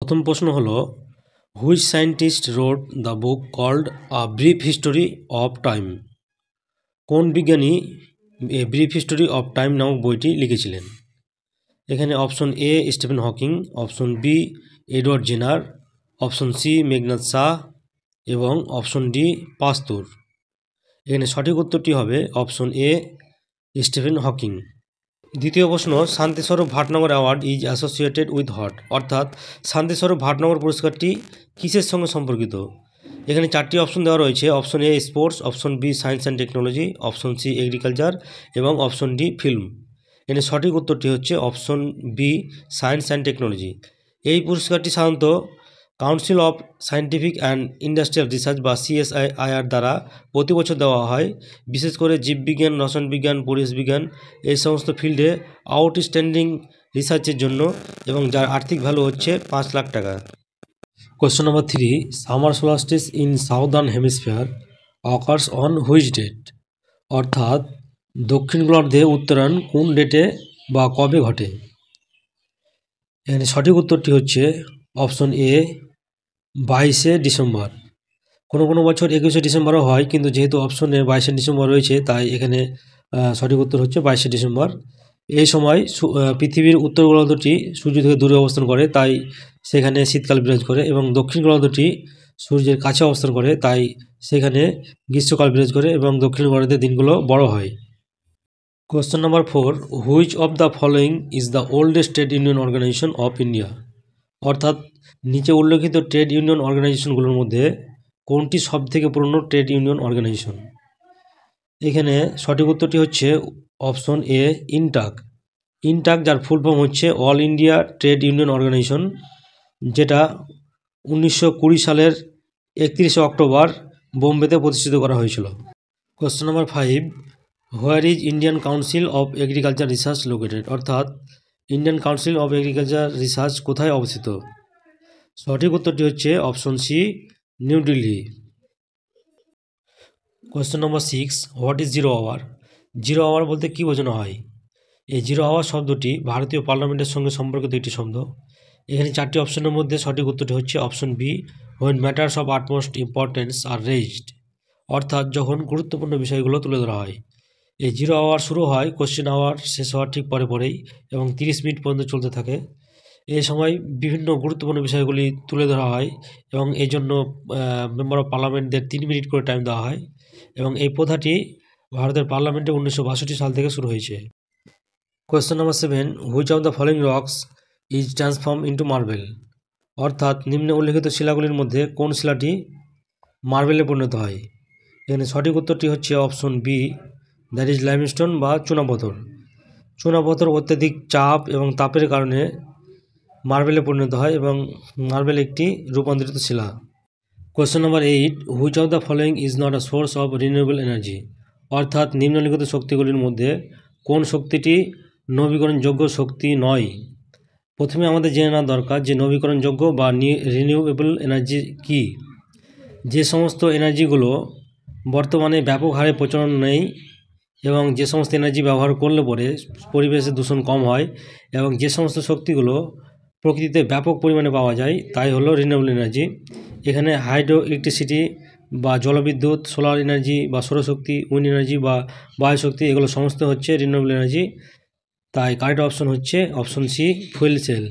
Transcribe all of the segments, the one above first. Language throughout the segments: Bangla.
প্রথম প্রশ্ন হলো which scientist wrote the book called a brief history of time. কোন বিজ্ঞানী a brief history of time নামক বইটি লিখেছিলেন? এখানে option A Stephen Hawking, option B Edward Jenner, option C Meghnad Saha এবং অপশন ডি পাস্তুর। এখানে সঠিক উত্তরটি হবে অপশন এ স্টিফেন হকিং। দ্বিতীয় প্রশ্ন, Shanti Swarup Bhatnagar award is associated with hot, অর্থাৎ শান্তিস্বরূপ ভাটনগর পুরস্কারটি কিসের সঙ্গে সম্পর্কিত? এখানে চারটি অপশন দেওয়া রয়েছে। Option A sports, option B science and technology, option C agriculture এবং অপশন ডি ফিল্ম। এখানে সঠিক উত্তরটি হচ্ছে option B science and technology. এই পুরস্কারটি সাধারণত council of scientific and industrial research বা CSIR দ্বারা প্রতি বছর দেওয়া হয়। বিশেষ করে জীববিজ্ঞান, রসায়ন বিজ্ঞান, পরিবেশ বিজ্ঞান এই সমস্ত ফিল্ডে আউটস্ট্যান্ডিং রিসার্চের জন্য, এবং যার আর্থিক ভ্যালু হচ্ছে 5 লাখ টাকা। Question number 3, summer solstice in southern hemisphere occurs on which date, অর্থাৎ দক্ষিণ গোলার্ধে উত্তরায়ণ কোন ডেটে বা কবে ঘটে? এখানে সঠিক উত্তরটি হচ্ছে অপশন এ 22শে ডিসেম্বর। কোনো বছর 21শে ডিসেম্বরও হয়, কিন্তু যেহেতু অপশনে 22শে ডিসেম্বর রয়েছে তাই এখানে সঠিক উত্তর হচ্ছে 22শে ডিসেম্বর। এই সময় পৃথিবীর উত্তর গোলার্ধটি সূর্য থেকে দূরে অবস্থান করে, তাই সেখানে শীতকাল বিরাজ করে, এবং দক্ষিণ গোলার্ধটি সূর্যের কাছে অবস্থান করে, তাই সেখানে গ্রীষ্মকাল বিরাজ করে এবং দক্ষিণ গোলার্ধের দিনগুলো বড় হয়। Question number 4, which of the following is the oldest trade union organisation of India, অর্থাৎ নিচে উল্লেখিত ট্রেড ইউনিয়ন অর্গানাইজেশনগুলোর মধ্যে কোনটি সবথেকে পুরনো ট্রেড ইউনিয়ন অর্গানাইজেশন? এখানে সঠিক উত্তরটি হচ্ছে অপশন এ ইনটাক। ইনটাক, যার ফুল ফর্ম হচ্ছে All India Trade union Organization, যেটা 1920 সালের 31শে অক্টোবর বোম্বেতে প্রতিষ্ঠিত করা হয়েছিল। Question number 5, where is Indian Council of Agriculture Research located, অর্থাৎ Indian Council of Agriculture Research কোথায় অবস্থিত? সঠিক উত্তরটি হচ্ছে option C New Delhi. Question number 6, what is zero hour, zero hour বলতে কী বোঝানো হয়? এই জিরো আওয়ার শব্দটি ভারতীয় পার্লামেন্টের সঙ্গে সম্পর্কিত একটি শব্দ। এখানে চারটি অপশনের মধ্যে সঠিক উত্তরটি হচ্ছে option B when matters of utmost importance are raised, অর্থাৎ যখন গুরুত্বপূর্ণ বিষয়গুলো তুলে ধরা হয়। এই জিরো আওয়ার শুরু হয় কোশ্চেন আওয়ার শেষ হওয়ার ঠিক পরেই এবং 30 মিনিট পর্যন্ত চলতে থাকে। এই সময় বিভিন্ন গুরুত্বপূর্ণ বিষয়গুলি তুলে ধরা হয় এবং এই জন্য মেম্বার অফ পার্লামেন্টদের 3 মিনিট করে টাইম দেওয়া হয়, এবং এই প্রথাটি ভারতের পার্লামেন্টে 1962 সাল থেকে শুরু হয়েছে। Question number 7, which of the following rocks is transform into marble, অর্থাৎ নিম্নে উল্লেখিত শিলাগুলির মধ্যে কোন শিলাটি মার্বেলে পরিণত হয়? এখানে সঠিক উত্তরটি হচ্ছে option B that is limestone বা চুনাপাথর। চুনাপাথর অত্যাধিক চাপ এবং তাপের কারণে মার্বেলে পরিণত হয় এবং মার্বেল একটি রূপান্তরিত শিলা। Question number 8, which of the following is not a source of renewable energy, অর্থাৎ নিম্নলিখিত শক্তিগুলির মধ্যে কোন শক্তিটি নবীকরণযোগ্য শক্তি নয়? প্রথমে আমাদের জেনে নেওয়া দরকার যে নবীকরণযোগ্য বা রিনিউয়েবল এনার্জি কী। যে সমস্ত এনার্জিগুলো বর্তমানে ব্যাপক হারে প্রচলন নেই এবং যে সমস্ত এনার্জি ব্যবহার করলে পরে পরিবেশের দূষণ কম হয়, এবং যে সমস্ত শক্তিগুলো প্রকৃতিতে ব্যাপক পরিমাণে পাওয়া যায় তাই হলো রিনিউয়েবল এনার্জি। এখানে হাইড্রো ইলেকট্রিসিটি বা জলবিদ্যুৎ, সোলার এনার্জি বা সৌরশক্তি, উইন্ড এনার্জি বা বায়ুশক্তি, এগুলো সমস্ত হচ্ছে রিনিউয়েবল এনার্জি। তাই কারেক্ট অপশন হচ্ছে option C fuel cell.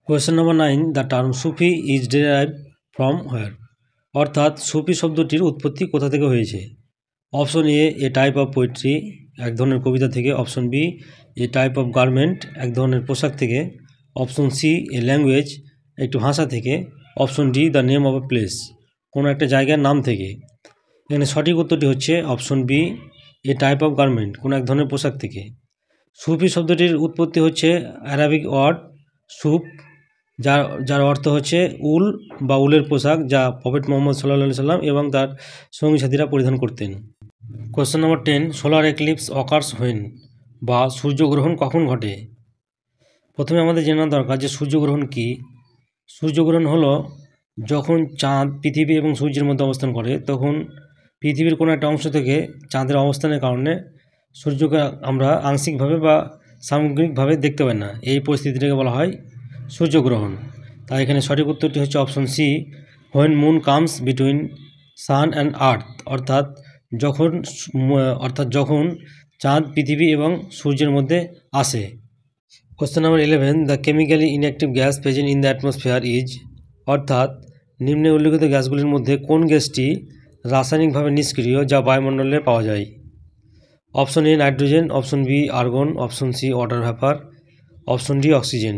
Question number 9, the term Sufi is derived from where, অর্থাৎ সুফি শব্দটির উৎপত্তি কোথা থেকে হয়েছে? Option A type of poetry, এক ধরনের কবিতা থেকে। Option B a type of garment, এক ধরনের পোশাক থেকে। অপশন সি এ ল্যাঙ্গুয়েজ, একটু ভাষা থেকে। Option D the name of a place, কোনো একটা জায়গার নাম থেকে। এখানে সঠিক উত্তরটি হচ্ছে option B a type of garment, কোনো এক ধরনের পোশাক থেকে। সুফি শব্দটির উৎপত্তি হচ্ছে অ্যারাবিক ওয়ার্ড সুফ, যার অর্থ হচ্ছে উল বা উলের পোশাক, যা প্রফেট মোহাম্মদ সাল্লাল্লাহু সাল্লাম এবং তার সঙ্গী সাথীরা পরিধান করতেন। Question number 10, solar eclipse occurs when, বা সূর্যগ্রহণ কখন ঘটে? প্রথমে আমাদের জানা দরকার যে সূর্যগ্রহণ কী। সূর্যগ্রহণ হলো যখন চাঁদ পৃথিবী এবং সূর্যের মধ্যে অবস্থান করে, তখন পৃথিবীর কোনো একটা অংশ থেকে চাঁদের অবস্থানের কারণে সূর্যকে আমরা আংশিকভাবে বা সামগ্রিকভাবে দেখতে পাই না। এই পরিস্থিতিটাকে বলা হয় সূর্যগ্রহণ। তাই এখানে সঠিক উত্তরটি হচ্ছে option C, when moon comes between sun and earth, যখন চাঁদ পৃথিবী এবং সূর্যের মধ্যে আসে। Question number 11, the chemically inactive gas present in the atmosphere is, অর্থাৎ নিম্নে উল্লেখিত গ্যাসগুলির মধ্যে কোন গ্যাসটি রাসায়নিকভাবে নিষ্ক্রিয় যা বায়ুমণ্ডলে পাওয়া যায়? Option A nitrogen, option B argon, option C water vapour, option D oxygen.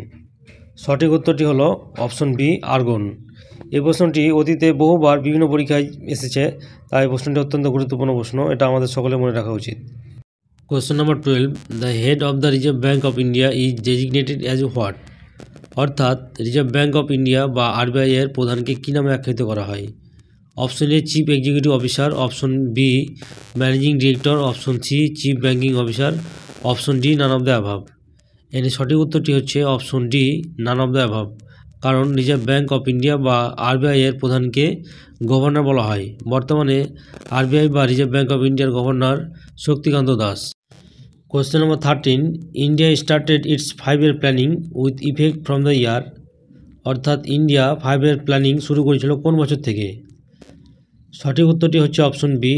সঠিক উত্তরটি হলো অপশন বি আর্গন। এই প্রশ্নটি অতীতে বহুবার বিভিন্ন পরীক্ষায় এসেছে, তাই প্রশ্নটি অত্যন্ত গুরুত্বপূর্ণ প্রশ্ন, এটা আমাদের সকলে মনে রাখা উচিত। Question number 12, the head of the Reserve Bank of India is designated as what, অর্থাৎ রিজার্ভ ব্যাঙ্ক অফ ইন্ডিয়া বা আরবিআই এর প্রধানকে কী নামে আখ্যায়িত করা হয়? Option A chief executive officer, option B managing director, option C chief banking officer, option D none of the above. এর সঠিক উত্তরটি হচ্ছে option D none of the above, কারণ রিজার্ভ ব্যাঙ্ক অফ ইন্ডিয়া বা আরবিআই এর প্রধানকে গভর্নর বলা হয়। বর্তমানে আরবিআই বা রিজার্ভ ব্যাঙ্ক অফ ইন্ডিয়ার governor Shaktikanta Das. Question number 13, India started it's 5-year planning with effect from the year, অর্থাৎ ইন্ডিয়া 5-year প্ল্যানিং শুরু করেছিল কোন বছর থেকে? সঠিক উত্তরটি হচ্ছে অপশন বি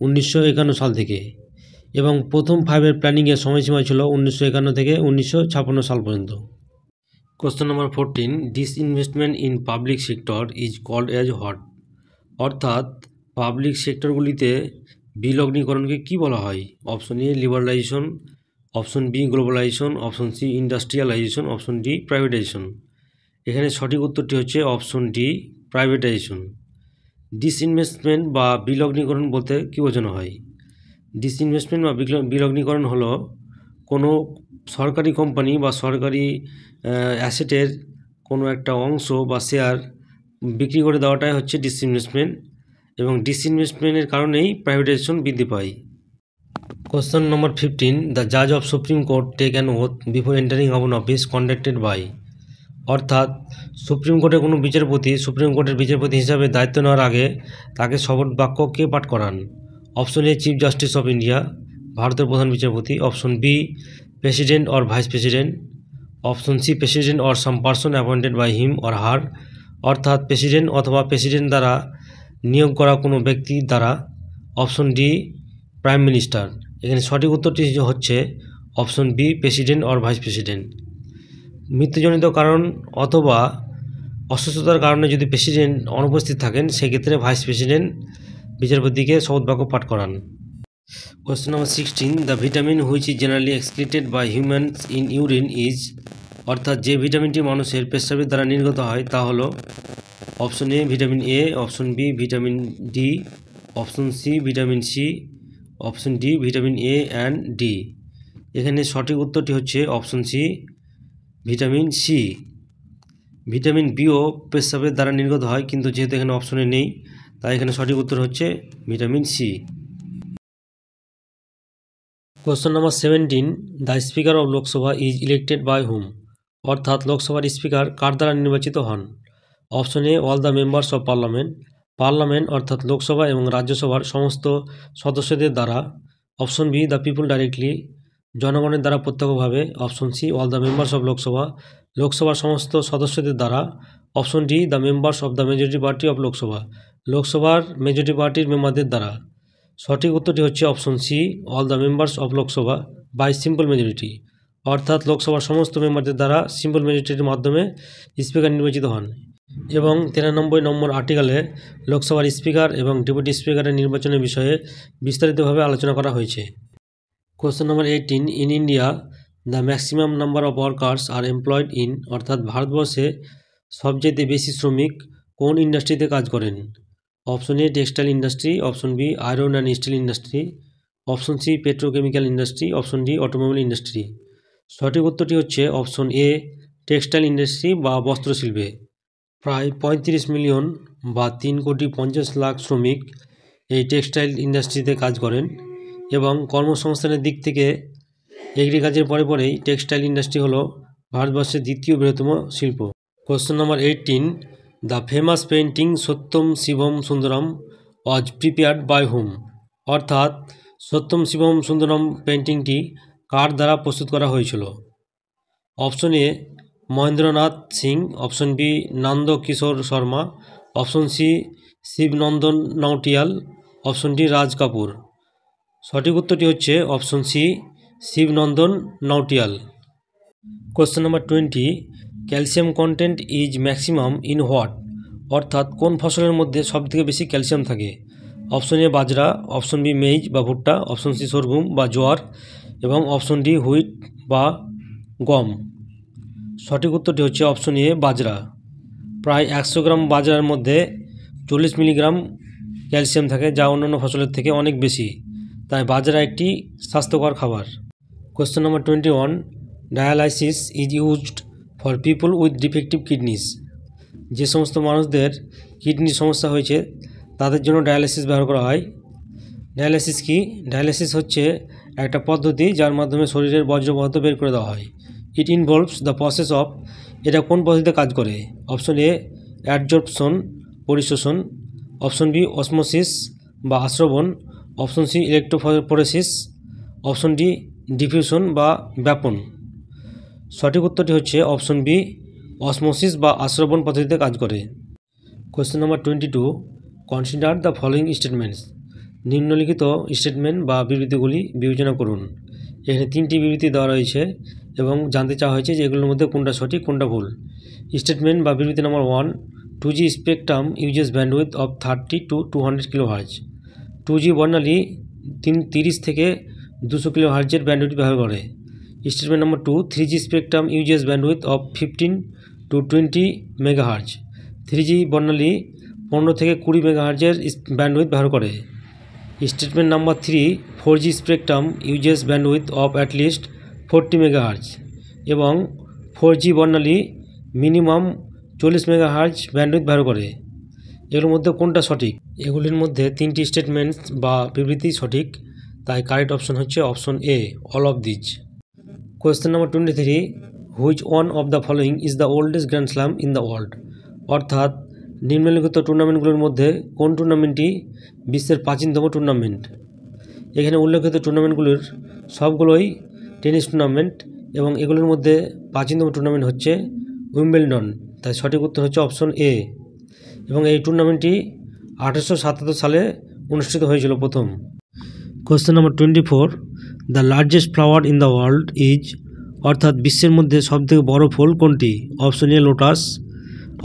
1951 সাল থেকে, এবং প্রথম 5-year প্ল্যানিংয়ের সময়সীমা ছিল 1951 থেকে 1956 সাল পর্যন্ত। Question number 14, disinvestment in public sector is called as what, অর্থাৎ পাবলিক সেক্টরগুলিতে বিলগ্নীকরণকে কী বলা হয়? Option A liberalisation, option B globalisation, option C industrialisation, option D privatisation. এখানে সঠিক উত্তরটি হচ্ছে অপশন ডি প্রাইভেটাইজেশন। ডিসইনভেস্টমেন্ট বা বিলগ্নীকরণ বলতে কী বোঝানো হয়? ডিসইনভেস্টমেন্ট বা বিলগ্নীকরণ হলো কোনো সরকারি কোম্পানি বা সরকারি অ্যাসেটের কোনো একটা অংশ বা শেয়ার বিক্রি করে দেওয়াটাই হচ্ছে ডিসইনভেস্টমেন্ট, এবং ডিসইনভেস্টমেন্টের কারণেই প্রাইভেটাইজেশন বৃদ্ধি পায়। কোশ্চেন নম্বর 15, দ্য জাজ of Supreme Court take an oath before entering upon office conducted by, অর্থাৎ সুপ্রিম কোর্টের কোনো বিচারপতি সুপ্রিম কোর্টের বিচারপতি হিসাবে দায়িত্ব নেওয়ার আগে তাকে শপথ বাক্য কে পাঠ করান? Option A chief justice of India, ভারতের প্রধান বিচারপতি, option B president or vice president, option C president or some person appointed by him or her, অর্থাৎ প্রেসিডেন্ট অথবা প্রেসিডেন্ট দ্বারা নিয়োগ করা কোনো ব্যক্তি দ্বারা, অপশন ডি প্রাইম মিনিস্টার। এখানে সঠিক উত্তরটি হচ্ছে option B president or vice president. মৃত্যুজনিত কারণ অথবা অসুস্থতার কারণে যদি প্রেসিডেন্ট অনুপস্থিত থাকেন সেক্ষেত্রে ভাইস প্রেসিডেন্ট বিচারপতিকে শপথ বাক্য পাঠ করান। Question number 16, the vitamin which is generally excreted by humans in urine is, অর্থাৎ যে ভিটামিনটি মানুষের পেশাবের দ্বারা নির্গত হয় তা হলো option A vitamin A, option B vitamin D, option C vitamin C, option D vitamin A and D. এখানে সঠিক উত্তরটি হচ্ছে option C vitamin C. Vitamin বিও পেশাবের দ্বারা নির্গত হয়, কিন্তু যেহেতু এখানে অপশনে নেই তাই এখানে সঠিক উত্তর হচ্ছে vitamin C. Question number 17, the speaker of Lok Sabha is elected by whom, অর্থাৎ লোকসভার স্পিকার কার দ্বারা নির্বাচিত হন? Option A all the members of parliament, parliament অর্থাৎ লোকসভা এবং রাজ্যসভার সমস্ত সদস্যদের দ্বারা, option B the people directly, জনগণের দ্বারা প্রত্যক্ষভাবে, option C all the members of Lok Sabha, লোকসভার সমস্ত সদস্যদের দ্বারা, option D the members of the majority party of Lok Sabha, লোকসভার মেজরিটি পার্টির মেম্বারদের দ্বারা। সঠিক উত্তরটি হচ্ছে option C all the members of Lok Sabha by simple majority, অর্থাৎ লোকসভার সমস্ত মেম্বারদের দ্বারা সিম্পল মেজরিটির মাধ্যমে স্পিকার নির্বাচিত হন। এবং 93 নম্বর আর্টিকেলে লোকসভার স্পিকার এবং ডেপুটি স্পিকারের নির্বাচনের বিষয়ে বিস্তারিতভাবে আলোচনা করা হয়েছে। Question number 18, in India the maximum number of workers are employed in, অর্থাৎ ভারতবর্ষে সবচেয়ে বেশি শ্রমিক কোন ইন্ডাস্ট্রিতে কাজ করেন? Option A textile industry, option B iron and steel industry, option C petrochemical industry, option D automobile industry. সঠিক উত্তরটি হচ্ছে অপশন এ টেক্সটাইল ইন্ডাস্ট্রি বা বস্ত্রশিল্পে। প্রায় 35 মিলিয়ন বা 3,50,00,000 শ্রমিক এই টেক্সটাইল ইন্ডাস্ট্রিতে কাজ করেন, এবং কর্মসংস্থানের দিক থেকে এগ্রিকালচার পরেই টেক্সটাইল ইন্ডাস্ট্রি হলো ভারতবর্ষের দ্বিতীয় বৃহত্তম শিল্প। Question number 18, the famous painting Satyam Shivam Sundaram was prepared by whom, অর্থাৎ সত্যম শিবম সুন্দরম পেন্টিংটি কার দ্বারা প্রস্তুত করা হয়েছিল? Option A Mahendranath Singh, option B Nand Kishore Sharma, option C Shivnandan Nautiyal, option D Raj Kapoor. সঠিক উত্তরটি হচ্ছে option C Shivnandan Nautiyal. Question number 20, calcium content is maximum in what, অর্থাৎ কোন ফসলের মধ্যে সবথেকে বেশি ক্যালসিয়াম থাকে? অপশন এ বাজরা, অপশন বি মেইজ বা ভুট্টা, অপশন সি সরগম বা জোয়ার এবং অপশন ডি হুইট বা গম। সঠিক উত্তরটি হচ্ছে অপশন এ বাজরা। প্রায় 100 গ্রাম বাজরার মধ্যে 40 মিলিগ্রাম ক্যালসিয়াম থাকে, যা অন্যান্য ফসলের থেকে অনেক বেশি, তাই বাজরা একটি স্বাস্থ্যকর খাবার। Question number 21, dialysis is used for people with defective kidneys, যে সমস্ত মানুষদের কিডনির সমস্যা হয়েছে তাদের জন্য ডায়ালাইসিস ব্যবহার করা হয়। ডায়ালাইসিস কি? ডায়ালাইসিস হচ্ছে একটা পদ্ধতি যার মাধ্যমে শরীরের বর্জ্য পদার্থ বের করে দেওয়া হয়। It involves the process of, এটা কোন পদ্ধতিতে কাজ করে? অপশন এ অ্যাডজর্পশন পরিশোষণ, অপশন বি অসমোসিস বা আশ্রবণ, option C electrophoresis, option D diffusion বা ব্যাপন। সঠিক উত্তরটি হচ্ছে অপশন বি অসমোসিস বা আশ্রবণ পদ্ধতিতে কাজ করে। Question number 22, consider the following statements, নিম্নলিখিত স্টেটমেন্ট বা বিবৃতিগুলি বিবেচনা করুন। এখানে 3টি বিবৃতি দেওয়া রয়েছে এবং জানতে চাওয়া হয়েছে যে এগুলোর মধ্যে কোনটা সঠিক কোনটা ভুল। স্টেটমেন্ট বা বিবৃতি number 1, 2G spectrum uses bandwidth of 30 to 200 kilohertz. 2G বর্ণালী 30 থেকে 200 কিলোহার্জের ব্যান্ডউইথ ব্যবহার করে। Statement number 2, 3G spectrum uses bandwidth of 15 to 20 megahertz. 3G বর্ণালী 15 থেকে 20 মেগাহার্জের ব্যান্ডউইথ ব্যবহার করে। Statement number 3, 4G spectrum uses bandwidth of at least 40 megahertz এবং 4G বর্ণালী মিনিমাম 40 মেগাহার্জ ব্যান্ডউইথ ব্যবহার করে। এগুলোর মধ্যে কোনটা সঠিক? এগুলির মধ্যে 3টি স্টেটমেন্টস বা বিবৃতি সঠিক, তাই কারেক্ট অপশন হচ্ছে option A all of these. Question number 23, which one of the following is the oldest grand slam in the world, অর্থাৎ নিম্নলিখিত টুর্নামেন্টগুলোর মধ্যে কোন টুর্নামেন্টটি বিশ্বের প্রাচীনতম টুর্নামেন্ট? এখানে উল্লেখিত টুর্নামেন্টগুলির সবগুলোই টেনিস টুর্নামেন্ট এবং এগুলোর মধ্যে প্রাচীনতম টুর্নামেন্ট হচ্ছে উইম্বলডন, তাই সঠিক উত্তর হচ্ছে অপশন এ। এবং এই টুর্নামেন্টটি 1877 সালে অনুষ্ঠিত হয়েছিল প্রথম। Question number 24, the largest flower in the world is, অর্থাৎ বিশ্বের মধ্যে সবথেকে বড় ফুল কোনটি? Option A lotus,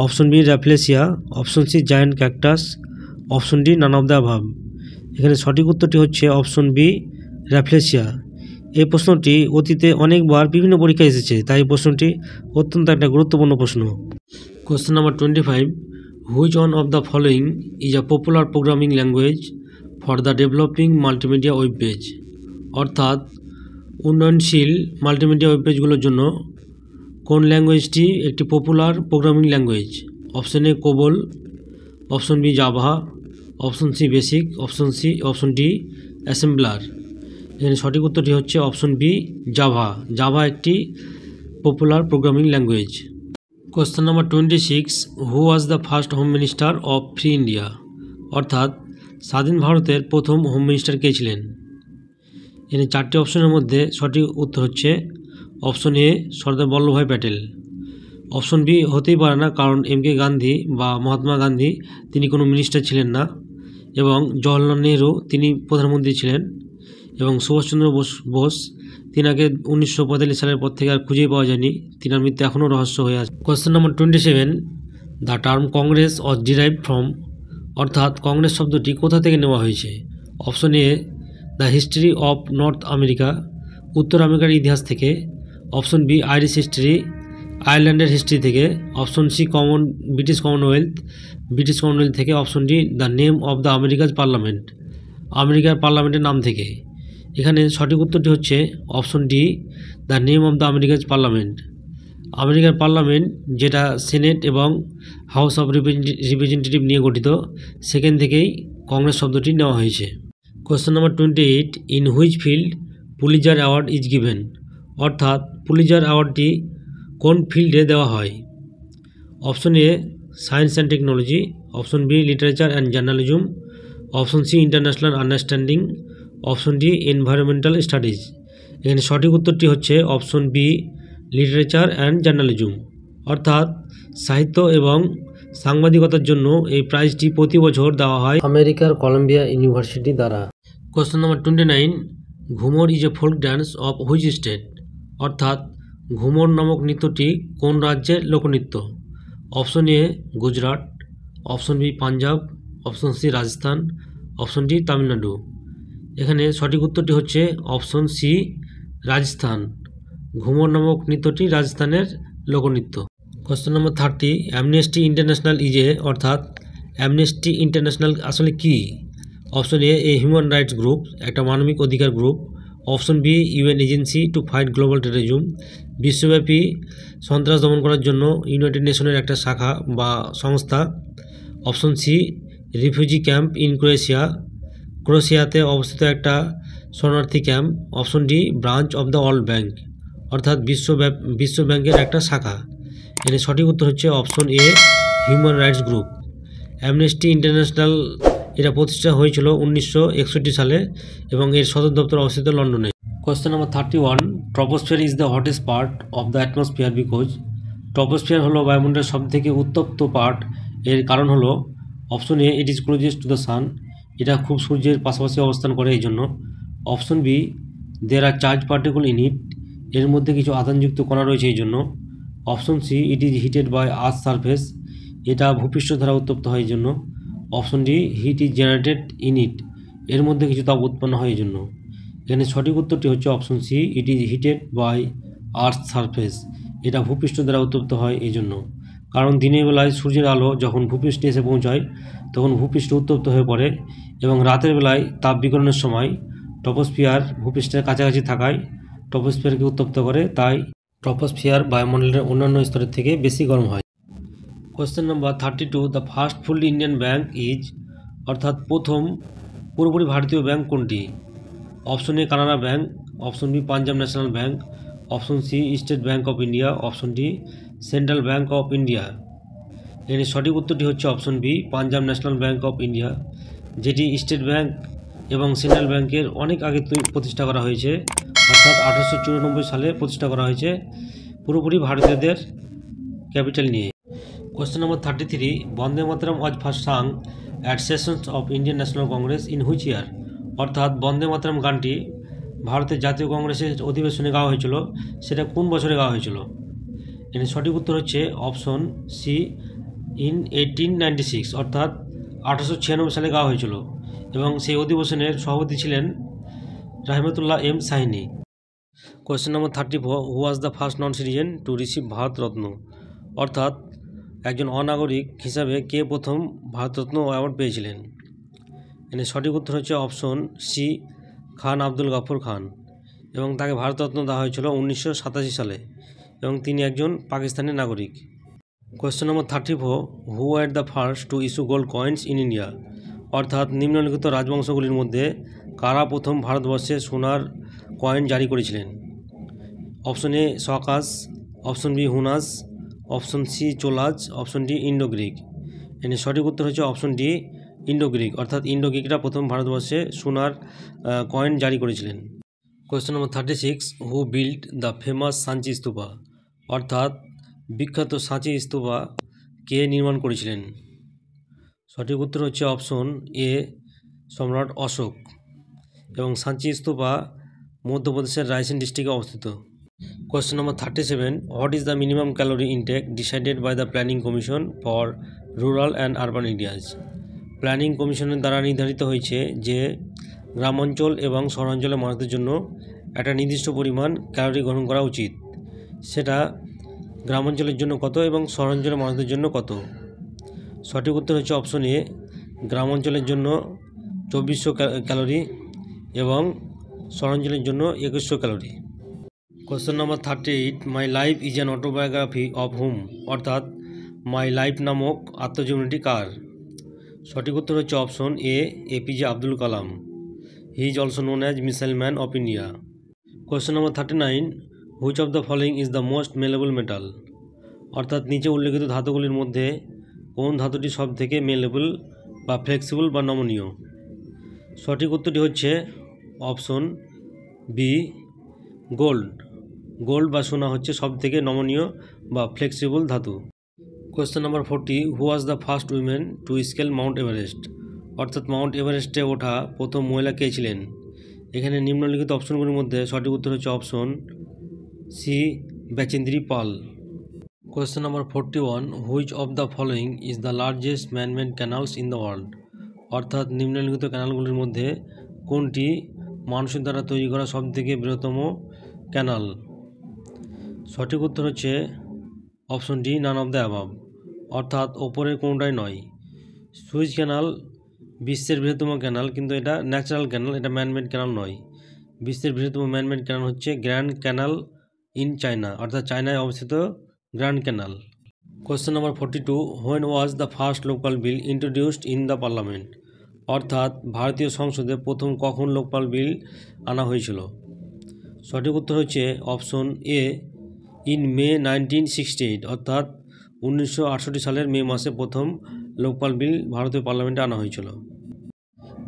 option B rafflesia, option C giant cactus, option D none of the above. এখানে সঠিক উত্তরটি হচ্ছে অপশন বি র্যাফলেসিয়া। এই প্রশ্নটি অতীতে অনেকবার বিভিন্ন পরীক্ষায় এসেছে, তাই এই প্রশ্নটি অত্যন্ত একটা গুরুত্বপূর্ণ প্রশ্ন। Question number 25, which one of the following is a popular programming language for the developing multimedia web page, অর্থাৎ উন্নয়নশীল মাল্টিমিডিয়া ওয়েব পেজগুলোর জন্য কোন ল্যাঙ্গুয়েজটি একটি popular programming language? Option A COBOL, option B Java, option C BASIC, option D assembler. এখানে সঠিক উত্তরটি হচ্ছে অপশন বি জাভা। জাভা একটি popular programming language. Question number 26, who was the first home minister of free India, অর্থাৎ স্বাধীন ভারতের প্রথম হোম মিনিস্টার কে ছিলেন? এখানে 4টি অপশনের মধ্যে সঠিক উত্তর হচ্ছে option A Sardar Vallabhbhai Patel. Option B হতেই পারে না, কারণ এম.কে. গান্ধী বা মহাত্মা গান্ধী তিনি কোনো মিনিস্টার ছিলেন না, এবং জওহরলাল নেহরু তিনি প্রধানমন্ত্রী ছিলেন, এবং সুভাষচন্দ্র বোস তিনাকে 1945 সালের পর থেকে আর খুঁজেই পাওয়া যায়নি, তিনার মৃত্যু এখনও রহস্য হয়ে আছে। Question number 27, the term Congress was derived from, অর্থাৎ কংগ্রেস শব্দটি কোথা থেকে নেওয়া হয়েছে? Option A the history of north America, উত্তর আমেরিকার ইতিহাস থেকে, অপশন বি আইরিশ হিস্ট্রি, আয়ারল্যান্ডের হিস্ট্রি থেকে, অপশন সি ব্রিটিশ কমনওয়েলথ থেকে, option D the name of the আমেরিকাজ parliament, আমেরিকার পার্লামেন্টের নাম থেকে। এখানে সঠিক উত্তরটি হচ্ছে option D the name of the আমেরিকাজ parliament. আমেরিকার পার্লামেন্ট যেটা সেনেট এবং হাউস অফ রিপ্রেজেন্টেটিভ নিয়ে গঠিত, সেখান থেকেই কংগ্রেস শব্দটি নেওয়া হয়েছে। Question number 28, in which field Pulitzer award is given, অর্থাৎ পুলিজার অ্যাওয়ার্ডটি কোন ফিল্ডে দেওয়া হয়? Option A science and technology, option B literature and journalism, option C international understanding, option D environmental studies. এখানে সঠিক উত্তরটি হচ্ছে option B literature and journalism. অর্থাৎ সাহিত্য এবং সাংবাদিকতার জন্য এই প্রাইজটি প্রতি বছর দেওয়া হয় আমেরিকার কলম্বিয়া ইউনিভার্সিটি দ্বারা। Question number 29, Ghoomar is a folk dance of which state? অর্থাৎ ঘুমর নামক নৃত্যটি কোন রাজ্যের লোকনৃত্য? Option A Gujarat, option B Punjab, option C Rajasthan, option D Tamil Nadu. এখানে সঠিক উত্তরটি হচ্ছে অপশন সি রাজস্থান। ঘুমর নামক নৃত্যটি রাজস্থানের লোকনৃত্য। কোশ্চেন নম্বর 30, অ্যামনেস্টি ইন্টারন্যাশনাল অর্থাৎ অ্যামনেস্টি ইন্টারন্যাশনাল আসলে কি? Option A human rights group, একটা মানবিক অধিকার group. Option B UN agency to fight global terrorism, বিশ্বব্যাপী সন্ত্রাস দমন করার জন্য ইউনাইটেড নেশনের একটা শাখা বা সংস্থা। Option C refugee camp in ক্রোয়েশিয়াতে অবস্থিত একটা শরণার্থী camp. Option D branch of the world bank, অর্থাৎ বিশ্ব ব্যাংকের একটা শাখা। এর সঠিক উত্তর হচ্ছে option A human rights group. Amnesty International এটা প্রতিষ্ঠা হয়েছিল 1961 সালে এবং এর সদর দপ্তর অবস্থিত লন্ডনে। Question number 31, troposphere is the hottest part of the atmosphere because? Troposphere হলো বায়ুমণ্ডলের সবথেকে উত্তপ্ত পার্ট। এর কারণ হলো option A it is closest to the sun, এটা খুব সূর্যের পাশাপাশি অবস্থান করে এই জন্য। Option B there are charge particle in it, এর মধ্যে কিছু আধানযুক্ত কণা রয়েছে এই জন্য। Option C it is heated by earth surface, এটা ভূপৃষ্ঠ দ্বারা উত্তপ্ত হয় এই জন্য। Option D heat is generated in it, এর মধ্যে কিছু তাপ উৎপন্ন হয় এই জন্য। এখানে সঠিক উত্তরটি হচ্ছে option C it is heated by earth surface, এটা ভূপৃষ্ঠ দ্বারা উত্তপ্ত হয় এই জন্য। কারণ দিনের বেলায় সূর্যের আলো যখন ভূপৃষ্ঠে এসে পৌঁছায় তখন ভূপৃষ্ঠ উত্তপ্ত হয়ে পড়ে এবং রাতের বেলায় তাপ বিকিরণের সময় ট্রপোস্ফিয়ার ভূপৃষ্ঠের কাছাকাছি থাকায় ট্রপোস্ফিয়ারকে উত্তপ্ত করে, তাই ট্রপোস্ফিয়ার বায়ুমণ্ডলের অন্যান্য স্তরের থেকে বেশি গরম হয়। Question number 32, the first fully Indian bank is, অর্থাৎ প্রথম পুরোপুরি ভারতীয় ব্যাংক কোনটি? Option A Canara Bank, option B Punjab National Bank, option C State Bank of India, option D Central Bank of India. এর সঠিক উত্তরটি হচ্ছে option B Punjab National Bank of India, যেটি স্টেট ব্যাংক এবং সেন্ট্রাল ব্যাংকের অনেক আগে প্রতিষ্ঠা করা হয়েছে, অর্থাৎ 1894 সালে প্রতিষ্ঠা করা হয়েছে পুরোপুরি ভারতীয়দের ক্যাপিটাল নিয়ে। Question number 33, Vande Mataram was first sung at sessions of Indian National Congress in which year? অর্থাৎ বন্দে মাতরম গানটি ভারতের জাতীয় কংগ্রেসের অধিবেশনে গাওয়া হয়েছিল, সেটা কোন বছরে গাওয়া হয়েছিল? এর সঠিক উত্তর হচ্ছে অপশন সি ইন 1896, অর্থাৎ 1896 সালে গাওয়া হয়েছিল এবং সেই অধিবেশনের সভাপতি ছিলেন Rahmatullah M Sayani. Question number 34, who was the first non citizen to receive Bharat Ratna? অর্থাৎ একজন অনাগরিক হিসাবে কে প্রথম ভারতরত্ন অ্যাওয়ার্ড পেয়েছিলেন? এর সঠিক উত্তর হচ্ছে অপশন সি খান আব্দুল গফর খান, এবং তাকে ভারতরত্ন দেওয়া হয়েছিল 1987 সালে এবং তিনি একজন পাকিস্তানি নাগরিক। Question number 34, who were the first to issue gold coins in India? অর্থাৎ নিম্নলিখিত রাজবংশগুলির মধ্যে কারা প্রথম ভারতবর্ষে সোনার কয়েন জারি করেছিলেন? Option A Shakas, option B Hunas, option C Cholas, option D Indo Greek. এর সঠিক উত্তর হচ্ছে অপশন ডি ইন্ডো গ্রিক, অর্থাৎ ইন্ডো গ্রিকরা প্রথম ভারতবর্ষে সোনার কয়েন জারি করেছিলেন। Question number 36, who build the famous Sanchi stupa? অর্থাৎ বিখ্যাত সাঁচি স্তূপা কে নির্মাণ করেছিলেন? সঠিক উত্তর হচ্ছে অপশন এ সম্রাট অশোক, এবং সাঁচি স্তূপা মধ্যপ্রদেশের রায়সেন ডিস্ট্রিক্টে অবস্থিত। Question number 37, what is the minimum calorie intake decided by the Planning Commission for rural and urban areas? Planning কমিশনের দ্বারা নির্ধারিত হয়েছে যে গ্রামাঞ্চল এবং শহরাঞ্চলের মানুষদের জন্য একটা নির্দিষ্ট পরিমাণ ক্যালোরি গ্রহণ করা উচিত, সেটা গ্রামাঞ্চলের জন্য কত এবং শহরাঞ্চলের মানুষদের জন্য কত? সঠিক উত্তর হচ্ছে অপশন এ গ্রামাঞ্চলের জন্য 2400 ক্যালোরি এবং শহরাঞ্চলের জন্য 2100 calorie. Question number 38, my life is an autobiography of whom? অর্থাৎ মাই লাইফ নামক আত্মজীবনীটি কার? সঠিক উত্তর হচ্ছে option A APJ Abdul Kalam. He is also known as missile man of India. Question number 39, which of the following is the most malleable metal? অর্থাৎ নিচে উল্লেখিত ধাতুগুলির মধ্যে কোন ধাতুটি সব থেকে মেলেবল বা ফ্লেক্সিবল বা নমনীয়? সঠিক উত্তরটি হচ্ছে অপশন বি গোল্ড। গোল্ড বা সোনা হচ্ছে সব থেকে নমনীয় বা ফ্লেক্সিবল ধাতু। Question number 40, who was the first women to scale Mount Everest? অর্থাৎ মাউন্ট এভারেস্টে ওঠা প্রথম মহিলা কে ছিলেন? এখানে নিম্নলিখিত অপশনগুলির মধ্যে সঠিক উত্তর হচ্ছে option C, Bachendri Pal. Question number 41, which of the following is the largest manmade canals in the world? অর্থাৎ নিম্নলিখিত ক্যানালগুলির মধ্যে কোনটি মানুষের দ্বারা তৈরি করা সবথেকে বৃহত্তম ক্যানাল? সঠিক উত্তর হচ্ছে option D, none of the above, অর্থাৎ ওপরের কোনোটাই নয়। সুইচ ক্যানাল বিশ্বের বৃহত্তম ক্যানাল, কিন্তু এটা ন্যাচারাল ক্যানাল, এটা ম্যানমেড ক্যানাল নয়। বিশ্বের বৃহত্তম ম্যানমেড ক্যানাল হচ্ছে গ্র্যান্ড ক্যানাল ইন চায়না, অর্থাৎ চায়নায় অবস্থিত grand canal. Question number 42, when was the first local bill introduced in the parliament? অর্থাৎ ভারতীয় সংসদে প্রথম কখন লোকপাল বিল আনা হয়েছিল? সঠিক উত্তর হচ্ছে অপশন এ, ইন মে 1968, অর্থাৎ 1968 সালের মে মাসে প্রথম লোকপাল বিল ভারতীয় পার্লামেন্টে আনা হয়েছিল।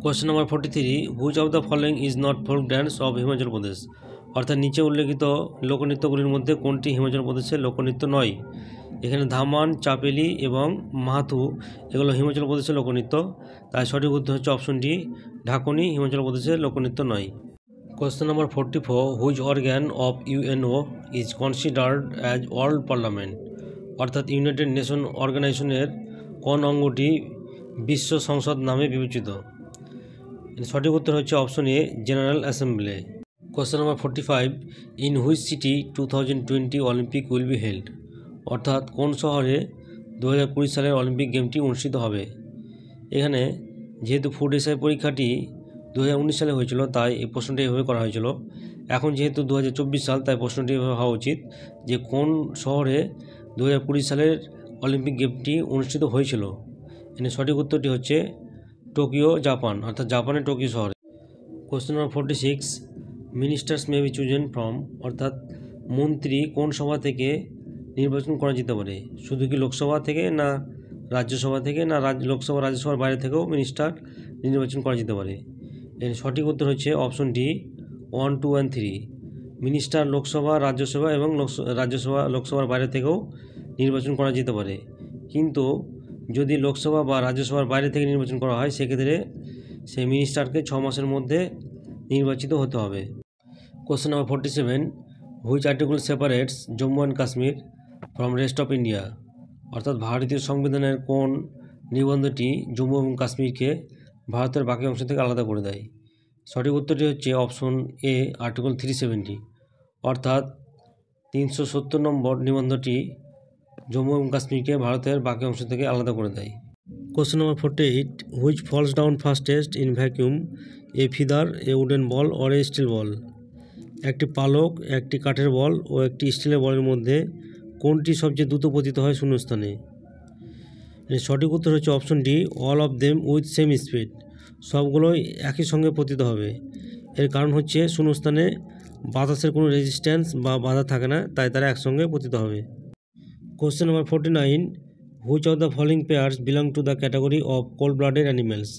Question number 43, which of the following is not folk dance of Himachal Pradesh? অর্থাৎ নিচে উল্লেখিত লোকনৃত্যগুলির মধ্যে কোনটি হিমাচল প্রদেশের লোকনৃত্য নয়? এখানে ধামান, চাপেলি এবং মাহাথু এগুলো হিমাচল প্রদেশের লোকনৃত্য, তাই সঠিক উত্তর হচ্ছে অপশন ডি, ঢাকনি হিমাচল প্রদেশের লোকনৃত্য নয়। Question number 44, which organ of UNO is considered as world parliament? অর্থাৎ ইউনাইটেড নেশন অর্গানাইজেশনের কোন অঙ্গটি বিশ্ব সংসদ নামে বিবেচিত? সঠিক উত্তর হচ্ছে option A, general assembly. Question number 45, in which city 2020 Olympic will be held? অর্থাৎ কোন শহরে 2020 সালের অলিম্পিক গেমটি অনুষ্ঠিত হবে? এখানে যেহেতু ফুড এসআই পরীক্ষাটি 2019 সালে হয়েছিল, তাই এই প্রশ্নটি এভাবে করা হয়েছিল। এখন যেহেতু 2024 সাল, তাই প্রশ্নটি এভাবে হওয়া উচিত যে কোন শহরে 2020 সালের অলিম্পিক গেমটি অনুষ্ঠিত হয়েছিল। এখানে সঠিক উত্তরটি হচ্ছে টোকিও, জাপান, অর্থাৎ জাপানের টোকিও শহরে। Question number 46, ministers may be chosen from? অর্থাৎ মন্ত্রী কোন সভা থেকে নির্বাচন করা যেতে পারে? শুধু কি লোকসভা থেকে, না রাজ্যসভা থেকে, না লোকসভা রাজ্যসভার বাইরে থেকেও মিনিস্টার নির্বাচন করা যেতে পারে? এর সঠিক উত্তর হচ্ছে option D, 1, 2 and 3। Minister Lok Sabha, Rajya Sabha এবং লোকসভার বাইরে থেকেও নির্বাচন করা যেতে পারে, কিন্তু যদি লোকসভা বা রাজ্যসভার বাইরে থেকে নির্বাচন করা হয়, সেক্ষেত্রে সেই মিনিস্টারকে 6 মাসের মধ্যে নির্বাচিত হতে হবে। Question number 47, which article separates Jammu and Kashmir from rest of India? অর্থাৎ ভারতীয় সংবিধানের কোন নিবন্ধটি জম্মু এবং কাশ্মীরকে ভারতের বাকি অংশ থেকে আলাদা করে দেয়? সঠিক উত্তরটি হচ্ছে অপশন এ, আর্টিকেল 370, অর্থাৎ 370 নম্বর নিবন্ধটি জম্মু এবং কাশ্মীরকে ভারতের বাকি অংশ থেকে আলাদা করে দেয়। Question number 48, which falls down fastest in vacuum, a feather, a wooden ball or a steel ball? একটি পালক, একটি কাঠের বল ও একটি স্টিলের বলের মধ্যে কোনটি সবচেয়ে দ্রুত পতিত হয় শূন্যস্থানে? সঠিক উত্তর হচ্ছে option D, all of them with same speed, সবগুলোই একই সঙ্গে পতিত হবে। এর কারণ হচ্ছে শূন্যস্থানে বাতাসের কোনো রেজিস্ট্যান্স বা বাধা থাকে না, তাই তারা একসঙ্গে পতিত হবে। Question number 49, which of the following pairs belong to the category of cold blooded animals?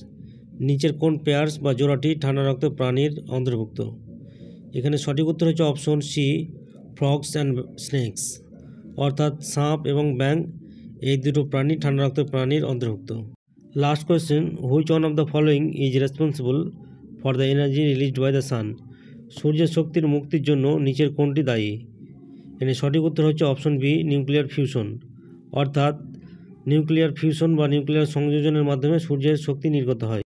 নিচের কোন পেয়ার্স বা জোড়াটি ঠান্ডা রক্তের প্রাণীর অন্তর্ভুক্ত? এখানে সঠিক উত্তর হচ্ছে option C, frogs and snakes, অর্থাৎ সাপ এবং ব্যাঙ এই দুটো প্রাণী ঠান্ডা রক্তের প্রাণীর অন্তর্ভুক্ত। Last question, which one of the following is responsible for the energy released by the sun? সূর্যের শক্তির মুক্তির জন্য নিচের কোনটি দায়ী? এখানে সঠিক উত্তর হচ্ছে অপশন বি, নিউক্লিয়ার ফিউশন, অর্থাৎ নিউক্লিয়ার ফিউশন বা নিউক্লিয়ার সংযোজনের মাধ্যমে সূর্যের শক্তি নির্গত হয়।